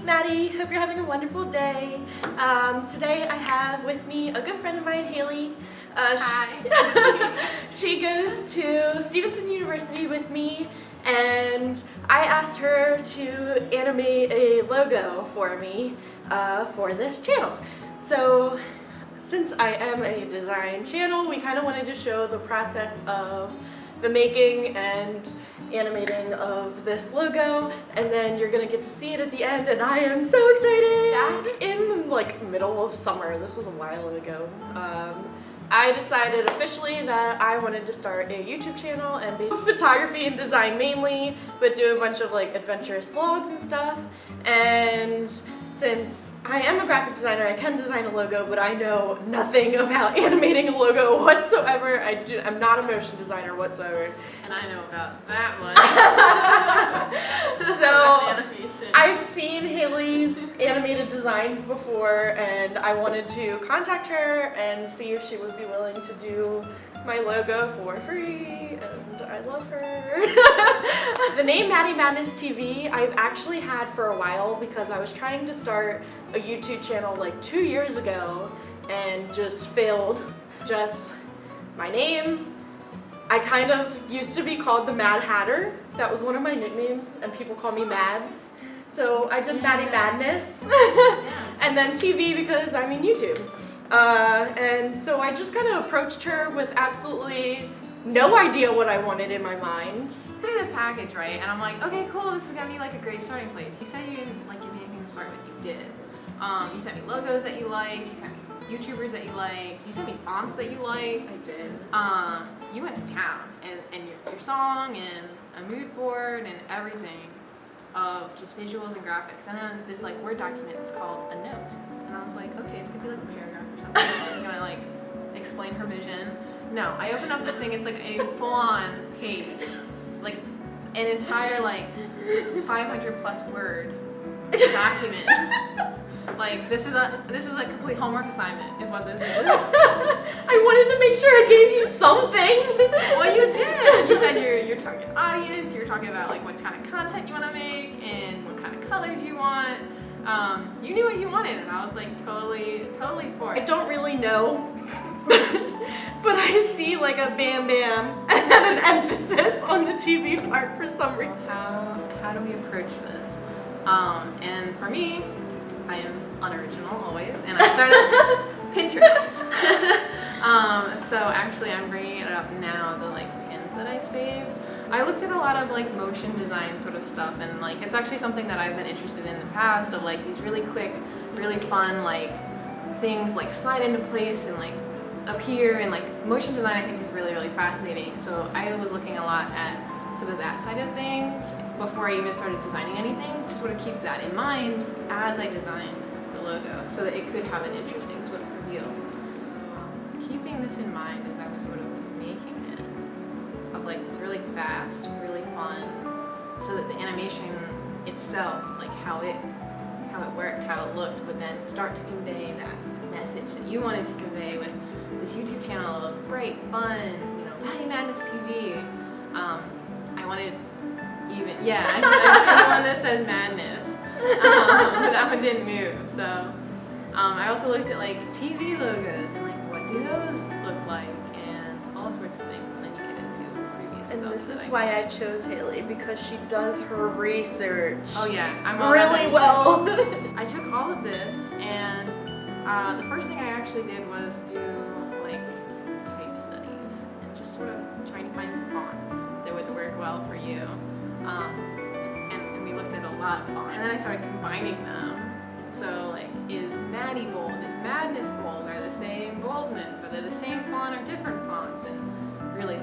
Maddie. Hope you're having a wonderful day. Today I have with me a good friend of mine, Hailey. Hi. She goes to Stevenson University with me, and I asked her to animate a logo for me for this channel. So since I am a design channel, we kind of wanted to show the process of the making and animating of this logo, and then you're gonna get to see it at the end, and I am so excited! Back in like middle of summer, this was a while ago, I decided officially that I wanted to start a YouTube channel and be photography and design mainly, but do a bunch of like adventurous vlogs and stuff. And since I am a graphic designer, I can design a logo, but I know nothing about animating a logo whatsoever. I'm not a motion designer whatsoever. And I know about that one. So I've seen Hailey's animated designs before, and I wanted to contact her and see if she would be willing to do my logo for free, and I love her. The name Maddie Madness TV I've actually had for a while because I was trying to start a YouTube channel like 2 years ago and just failed. Just my name. I kind of used to be called the Mad Hatter. That was one of my nicknames, and people call me Mads. So I did Maddie Madness, and then TV because I'm in YouTube. And so I just kind of approached her with absolutely no idea what I wanted in my mind. Look at this package, right? And I'm like, okay, cool, this is gonna be like a great starting place. You said you didn't like give me anything to start with, you did. You sent me logos that you liked, you sent me YouTubers that you like, you sent me fonts that you like. I did. You went to town, and your song, and a mood board, and everything of just visuals and graphics. And then this like Word document is called a note. And I was like, okay, it's gonna be like a paragraph or something. She's gonna like explain her vision. No, I open up this thing, it's like a full-on page. Like an entire like 500 plus word document. Like this is a complete homework assignment is what this is. I wanted to make sure I gave you something. Well, you did. You said your target audience. You were talking about like what kind of content you want to make and what kind of colors you want. You knew what you wanted, and I was like totally for it. I don't really know, but I see like a bam bam and an emphasis on the TV part for some reason. How do we approach this? And for me, I am unoriginal always, and I started Pinterest. So actually I'm bringing it up now, the like pins that I saved. I looked at a lot of like motion design sort of stuff, and like it's actually something that I've been interested in the past, of like these really quick, really fun like things like slide into place and like appear, and like motion design I think is really fascinating. So I was looking a lot at sort of that side of things before I even started designing anything, to sort of keep that in mind as I designed the logo, so that it could have an interesting sort of reveal. So keeping this in mind as I was sort of making it, of like this really fast, really fun, so that the animation itself, like how it worked, how it looked, would then start to convey that message that you wanted to convey with this YouTube channel of bright, fun, Maddie Madness TV. I wanted I one that says madness, but that one didn't move. So I also looked at like TV logos and like what do those look like, and all sorts of things, and then you get into previous stuff. And this is why I chose Hailey, because she does her research. Oh yeah, I'm all really well. I took all of this, and the first thing I actually did was do like type studies and just sort of trying to find a font that would work well for you. And we looked at a lot of fonts, and then I started combining them. So like, is Maddie bold, is Madness bold, are the same boldness, are they the same font or different fonts? And really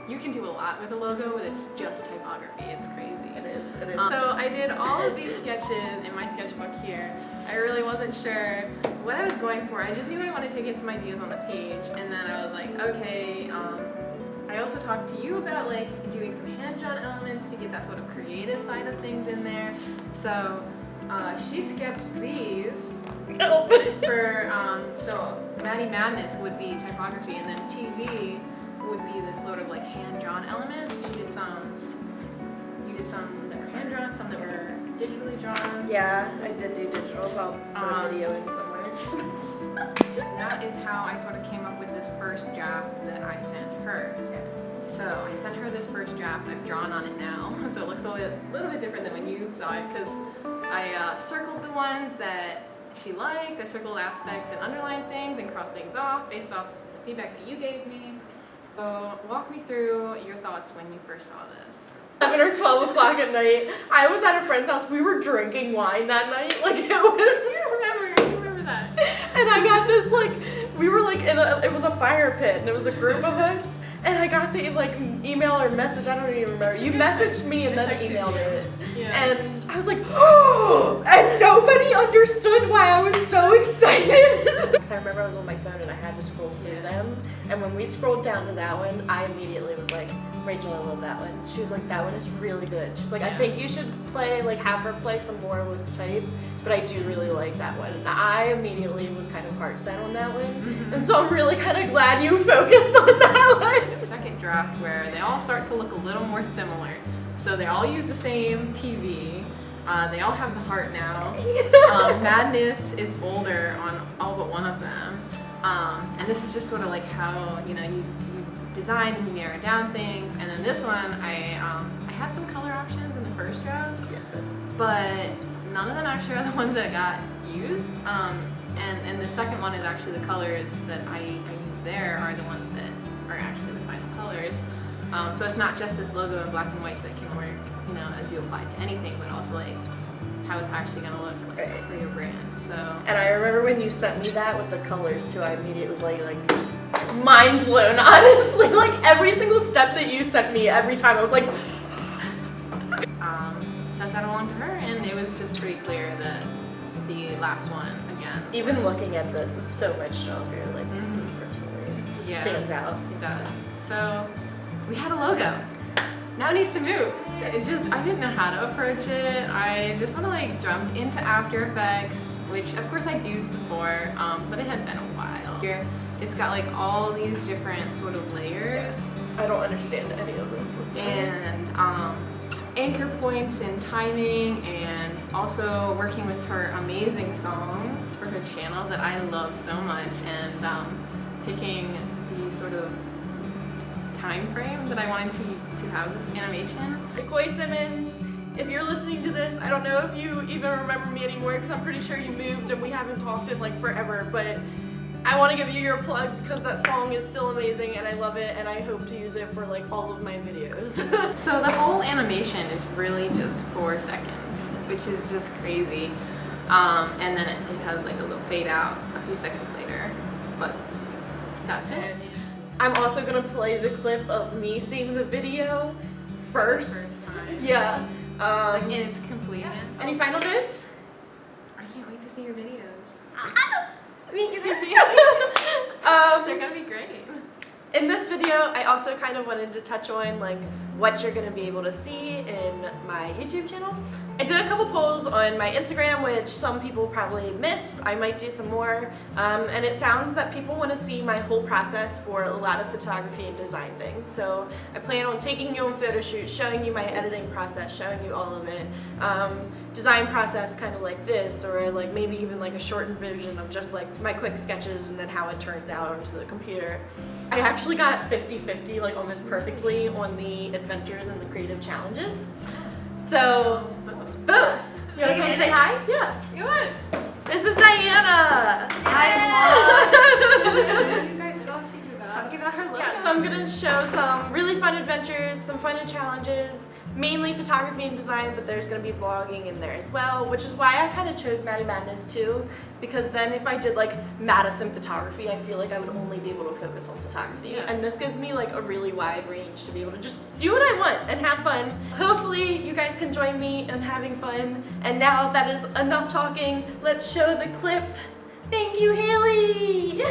you can do a lot with a logo with just typography. It's crazy. It is. So I did all of these sketches in my sketchbook here. I really wasn't sure what I was going for. I just knew I wanted to get some ideas on the page, and then I was like, okay, I also talked to you about like doing some hand-drawn elements to get that sort of creative side of things in there. So she sketched these for, so Maddie Madness would be typography, and then TV would be this sort of like hand-drawn element. You did some that were hand-drawn, some that were digitally drawn. Yeah, I did do digitals. I'll put a video in somewhere. That is how I sort of came up with this first draft that I sent her. Yes. So I sent her this first draft. I've drawn on it now, so it looks a little bit different than when you saw it because I circled the ones that she liked. I circled aspects and underlined things and crossed things off based off the feedback that you gave me. So walk me through your thoughts when you first saw this. 11 or 12 o'clock at night. I was at a friend's house. We were drinking wine that night. Like it was. I remember that. And I got this like, we were like it was a fire pit and it was a group of us. And I got the like email or message, I don't even remember. You messaged me and then emailed it. Yeah. And I was like, oh! And nobody understood why I was so excited. Because I remember I was on my phone and I had to scroll through them. And when we scrolled down to that one, I immediately was like, Rachel, I love that one. She was like, that one is really good. She's like, I think you should have her play some more with type, but I do really like that one. And I immediately was kind of heart set on that one. Mm-hmm. And so I'm really kind of glad you focused on that one. The second draft where they all start to look a little more similar. So they all use the same TV. They all have the heart now. Madness is bolder on all but one of them. And this is just sort of like how, you design and you narrow down things. And then this one, I had some color options in the first draft, but none of them actually are the ones that got used. And the second one is actually the colors that I used there are the ones that are actually the final colors. So it's not just this logo in black and white that can work, as you apply it to anything, but also like how it's actually gonna look for your brand. So. And I remember when you sent me that with the colors too, I immediately was like mind blown, honestly. Like every single step that you sent me, every time I was like. Sent that along to her, and it was just pretty clear that the last one again. Even looking at this, it's so much stronger. Like personally, it just stands out. It does. So we had a logo. Now it needs to move. It's just I didn't know how to approach it. I just sort of like jumped into After Effects, which of course I'd used before, but it had been a while. Here, it's got like all these different sort of layers. I don't understand any of this whatsoever. And anchor points and timing, and also working with her amazing song for her channel that I love so much, and picking the sort of time frame that I wanted to have this animation. Koi Simmons, if you're listening to this, I don't know if you even remember me anymore because I'm pretty sure you moved and we haven't talked in like forever, but I want to give you your plug because that song is still amazing and I love it and I hope to use it for like all of my videos. So the whole animation is really just 4 seconds, which is just crazy. And then it has like a little fade out a few seconds later, but that's it. I'm also going to play the clip of me seeing the video first. Yeah. Like in its completeness. Any final notes? I can't wait to see your videos. Me either. They're gonna be great. In this video, I also kind of wanted to touch on like what you're gonna be able to see in my YouTube channel. I did a couple polls on my Instagram, which some people probably missed. I might do some more. And it sounds that people want to see my whole process for a lot of photography and design things. So I plan on taking you on photo shoots, showing you my editing process, showing you all of it. Design process kind of like this, or like maybe even like a shortened version of just like my quick sketches and then how it turns out onto the computer. I actually got 50-50, like almost perfectly on the adventures and the creative challenges. So, both. You want to come say hi? Yeah. Come on. This is Diana. Hi, Mom. What are you guys talking about? Talking about her logo. Yeah, so I'm going to show some really fun adventures, some fun challenges, mainly photography and design, but there's going to be vlogging in there as well, which is why I kind of chose Maddie Madness too, because then if I did like Madison photography, I feel like I would only be able to focus on photography. Yeah. And this gives me like a really wide range to be able to just do what I want and have fun. Hopefully you guys can join me in having fun. And now that is enough talking, let's show the clip. Thank you, Hailey!